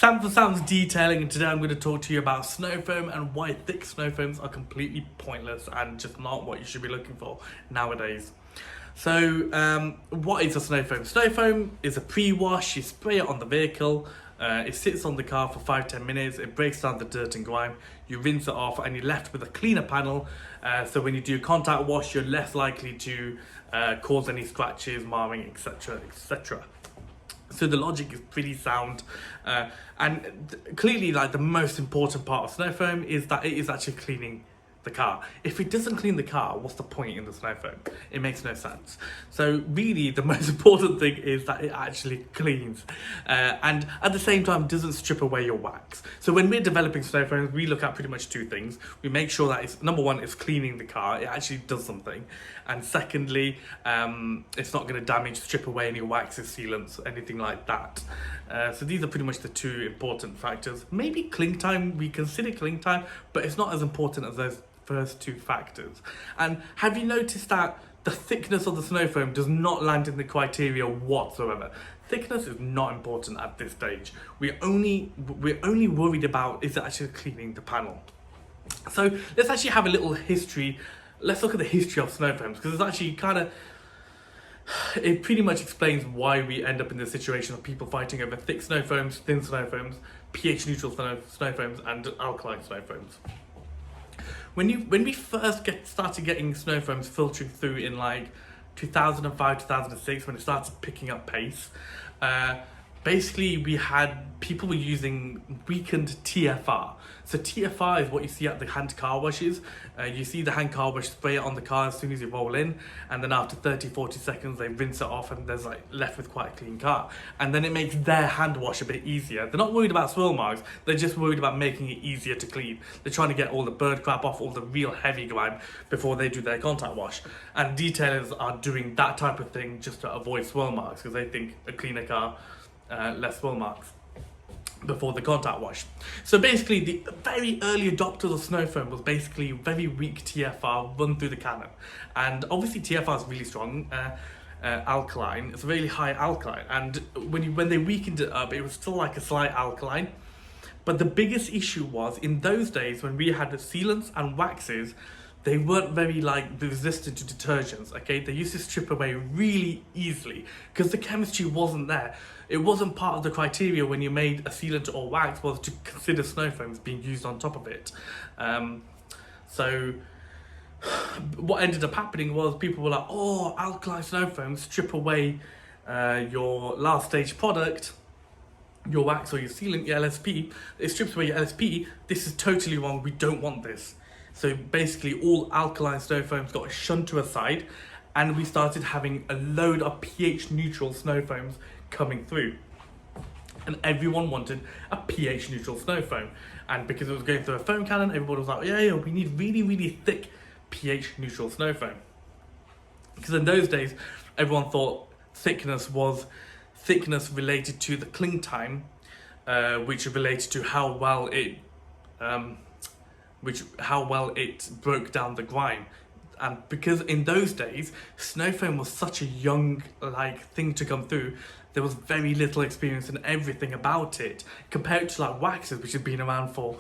Sam for Sam's detailing, and today I'm going to talk to you about snow foam and why thick snow foams are completely pointless and just not what you should be looking for nowadays. So, what is a snow foam? Snow foam is a pre-wash. You spray it on the vehicle. It sits on the car for 5-10 minutes. It breaks down the dirt and grime. You rinse it off, and you're left with a cleaner panel. So when you do contact wash, you're less likely to cause any scratches, marring, etc., etc. So the logic is pretty sound, and clearly, like, the most important part of snow foam is that it is actually cleaning the car. If it doesn't clean the car, what's the point in the snow foam? It makes no sense. So really, the most important thing is that it actually cleans, and at the same time doesn't strip away your wax. So when we're developing snow foams, we look at pretty much two things. We make sure that it's, number one, it's cleaning the car, it actually does something, and secondly, it's not going to damage, strip away any waxes, sealants, anything like that. So these are pretty much the two important factors. Maybe cling time, we consider cling time, but it's not as important as those first two factors. And have you noticed that the thickness of the snow foam does not land in the criteria whatsoever? Thickness is not important at this stage. We're only worried about is it actually cleaning the panel. So let's actually have a little history. Let's look at the history of snow foams, because it's actually it pretty much explains why we end up in this situation of people fighting over thick snow foams, thin snow foams, pH neutral snow foams, and alkaline snow foams. When we first started getting snow foams filtering through in like 2005, 2006, when it started picking up pace, basically people were using weakened TFR. So TFR is what you see at the hand car washes. You see the hand car wash, spray it on the car as soon as you roll in, and then after 30-40 seconds they rinse it off, and there's like left with quite a clean car. And then it makes their hand wash a bit easier. They're not worried about swirl marks, they're just worried about making it easier to clean. They're trying to get all the bird crap off, all the real heavy grime before they do their contact wash. And detailers are doing that type of thing just to avoid swirl marks, because they think a cleaner car, less swirl marks before the contact wash. So basically, the very early adopters of snow foam was basically very weak TFR run through the cannon. And obviously TFR is really strong, alkaline, it's a really high alkaline, and when they weakened it up, it was still like a slight alkaline. But the biggest issue was, in those days when we had the sealants and waxes, they weren't very resistant to detergents, okay? They used to strip away really easily because the chemistry wasn't there. It wasn't part of the criteria when you made a sealant or wax was to consider snow foams being used on top of it. So what ended up happening was people were like, oh, alkaline snow foams strip away your last stage product, your wax or your sealant, your LSP. It strips away your LSP. This is totally wrong. We don't want this. So basically all alkaline snow foams got shunned to a side, and we started having a load of pH neutral snow foams coming through. And everyone wanted a pH neutral snow foam. And because it was going through a foam cannon, everybody was like, yeah, we need really, really thick pH neutral snow foam. Because in those days, everyone thought thickness was thickness related to the cling time, which related to how well it broke down the grime. And because in those days, snow foam was such a young thing to come through, there was very little experience in everything about it, compared to waxes, which have been around for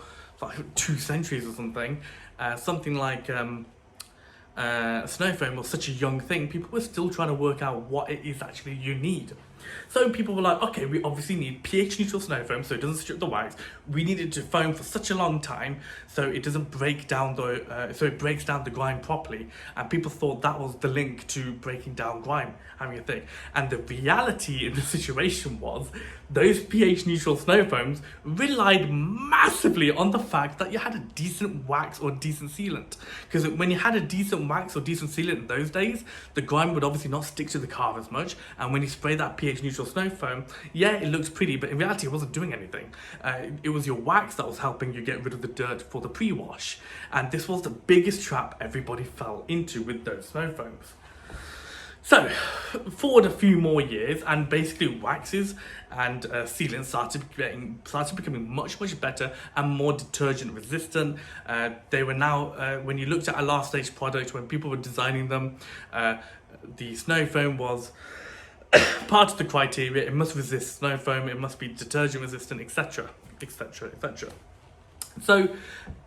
2 centuries or something. Something like snow foam was such a young thing, people were still trying to work out what it is actually you need. So people were like, okay, we obviously need pH neutral snow foam so it doesn't strip the wax. We need it to foam for such a long time so it doesn't break down so it breaks down the grime properly. And people thought that was the link to breaking down grime, having a thing. And the reality in the situation was those pH neutral snow foams relied massively on the fact that you had a decent wax or decent sealant. Because when you had a decent wax or decent sealant in those days, the grime would obviously not stick to the car as much. And when you spray that pH neutral snow foam, yeah, it looks pretty, but in reality it wasn't doing anything. It was your wax that was helping you get rid of the dirt for the pre-wash. And this was the biggest trap everybody fell into with those snow foams. So, forward a few more years, and basically waxes and sealants started becoming much better and more detergent resistant. They were now, when you looked at a last stage product, when people were designing them, the snow foam was part of the criteria, it must resist snow foam, it must be detergent resistant, etc, etc, etc. So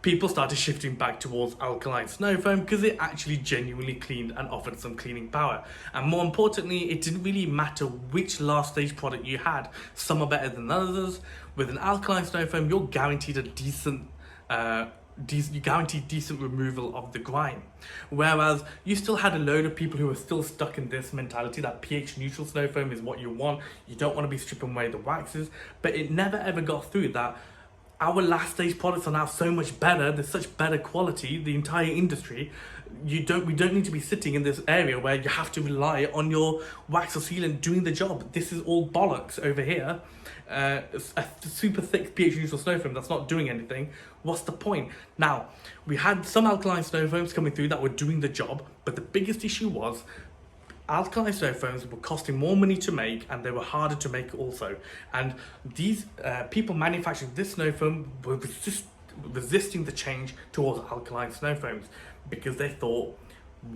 people started shifting back towards alkaline snow foam because it actually genuinely cleaned and offered some cleaning power. And more importantly, it didn't really matter which last stage product you had. Some are better than others. With an alkaline snow foam, you're guaranteed a decent removal of the grime. Whereas you still had a load of people who were still stuck in this mentality that pH neutral snow foam is what you want. You don't want to be stripping away the waxes, but it never ever got through that our last stage products are now so much better, they're such better quality, the entire industry, we don't need to be sitting in this area where you have to rely on your wax or sealant doing the job. This is all bollocks over here. A super thick pH neutral snow foam that's not doing anything. What's the point? Now, we had some alkaline snow foams coming through that were doing the job, but the biggest issue was alkaline snow foams were costing more money to make, and they were harder to make also. And these people manufacturing this snow foam were resisting the change towards alkaline snow foams because they thought,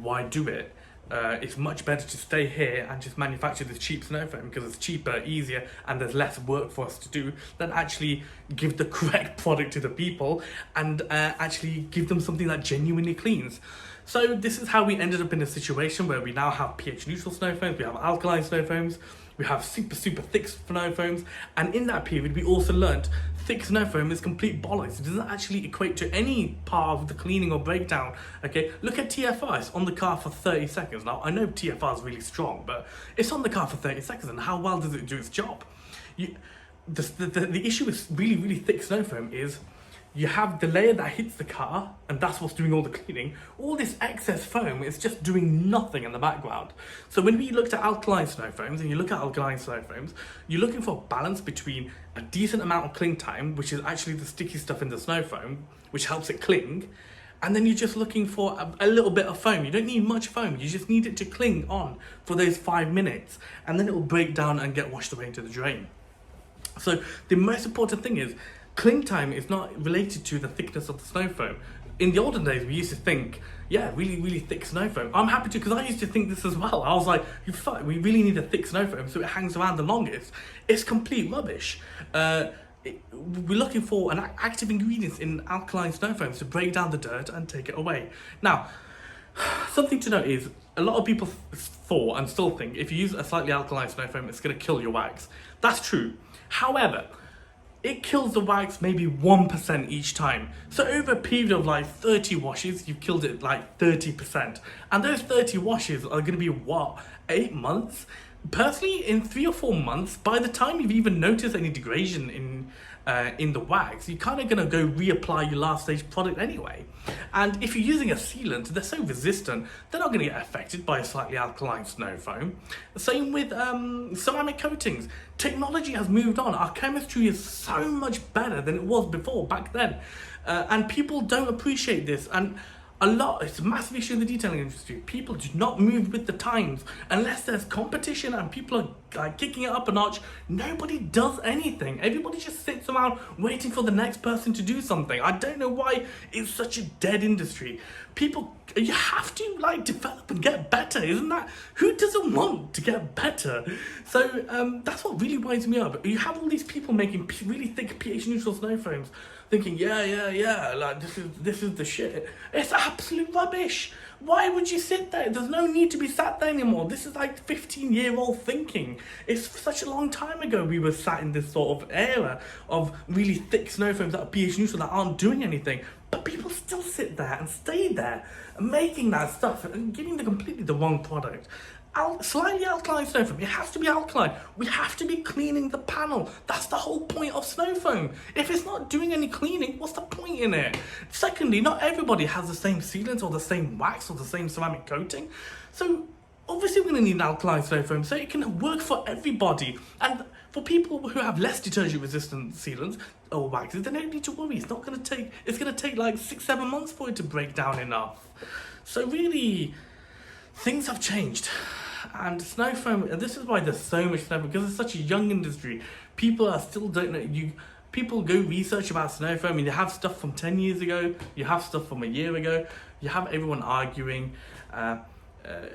why do it? It's much better to stay here and just manufacture this cheap snow foam because it's cheaper, easier, and there's less work for us to do than actually give the correct product to the people and actually give them something that genuinely cleans. So this is how we ended up in a situation where we now have pH neutral snow foams, we have alkaline snow foams, we have super thick snow foams, and in that period we also learnt thick snow foam is complete bollocks. It doesn't actually equate to any part of the cleaning or breakdown. Okay, look at TFR, it's on the car for 30 seconds. Now I know TFR is really strong, but it's on the car for 30 seconds, and how well does it do its job? The issue with really thick snow foam is you have the layer that hits the car, and that's what's doing all the cleaning. All this excess foam is just doing nothing in the background. So when we looked at alkaline snow foams, and you look at alkaline snow foams, you're looking for a balance between a decent amount of cling time, which is actually the sticky stuff in the snow foam, which helps it cling, and then you're just looking for a little bit of foam. You don't need much foam, you just need it to cling on for those 5 minutes, and then it will break down and get washed away into the drain. So the most important thing is, cling time is not related to the thickness of the snow foam. In the olden days, we used to think, yeah, really thick snow foam. I'm happy to, because I used to think this as well. I was like, we really need a thick snow foam so it hangs around the longest. It's complete rubbish. We're looking for an active ingredients in alkaline snow foams to break down the dirt and take it away. Now, something to note is, a lot of people thought and still think if you use a slightly alkaline snow foam, it's going to kill your wax. That's true. However, it kills the wax maybe 1% each time. So over a period of like 30 washes, you've killed it like 30%. And those 30 washes are going to be what, 8 months? Personally, in 3 or 4 months, by the time you've even noticed any degradation in the wax, you're kind of going to go reapply your last stage product anyway. And if you're using a sealant, they're so resistant, they're not going to get affected by a slightly alkaline snow foam. Same with ceramic coatings. Technology has moved on. Our chemistry is so much better than it was before, back then. And people don't appreciate this. And it's a massive issue in the detailing industry. People do not move with the times. Unless there's competition and people are like kicking it up a notch, nobody does anything. Everybody just sits around waiting for the next person to do something. I don't know why it's such a dead industry. People, you have to like develop and get better, isn't that? Who doesn't want to get better? So that's what really winds me up. You have all these people making really thick pH neutral snow foams, thinking, yeah, like this is the shit. It's absolute rubbish. Why would you sit there? There's no need to be sat there anymore. This is like 15-year-old thinking. It's such a long time ago we were sat in this sort of era of really thick snow foams that are pH neutral that aren't doing anything. But people still sit there and stay there making that stuff and giving completely the wrong product. Slightly alkaline snow foam, it has to be alkaline. We have to be cleaning the panel. That's the whole point of snow foam. If it's not doing any cleaning, what's the point in it? Secondly, not everybody has the same sealant or the same wax or the same ceramic coating. So obviously we're going to need an alkaline snow foam so it can work for everybody. And for people who have less detergent resistant sealants or waxes, they don't need to worry. It's going to take like 6-7 months for it to break down enough. So really, things have changed. And snow foam, this is why there's so much snow foam, because it's such a young industry. People are still don't know. People go research about snow foam, and you have stuff from 10 years ago, you have stuff from a year ago, you have everyone arguing,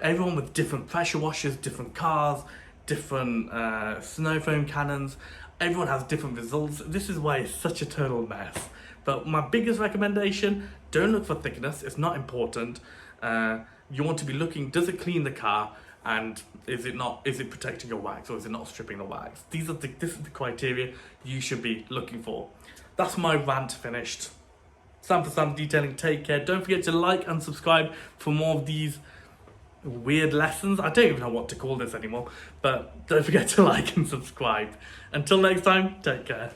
everyone with different pressure washers, different cars, different snow foam cannons. Everyone has different results. This is why it's such a total mess. But my biggest recommendation, don't look for thickness. It's not important. You want to be looking, does it clean the car? And is it protecting your wax, or is it not stripping the wax? This is the criteria you should be looking for. That's my rant finished. Sam for Sam Detailing, take care. Don't forget to like and subscribe for more of these weird lessons. I don't even know what to call this anymore, but don't forget to like and subscribe. Until next time, take care.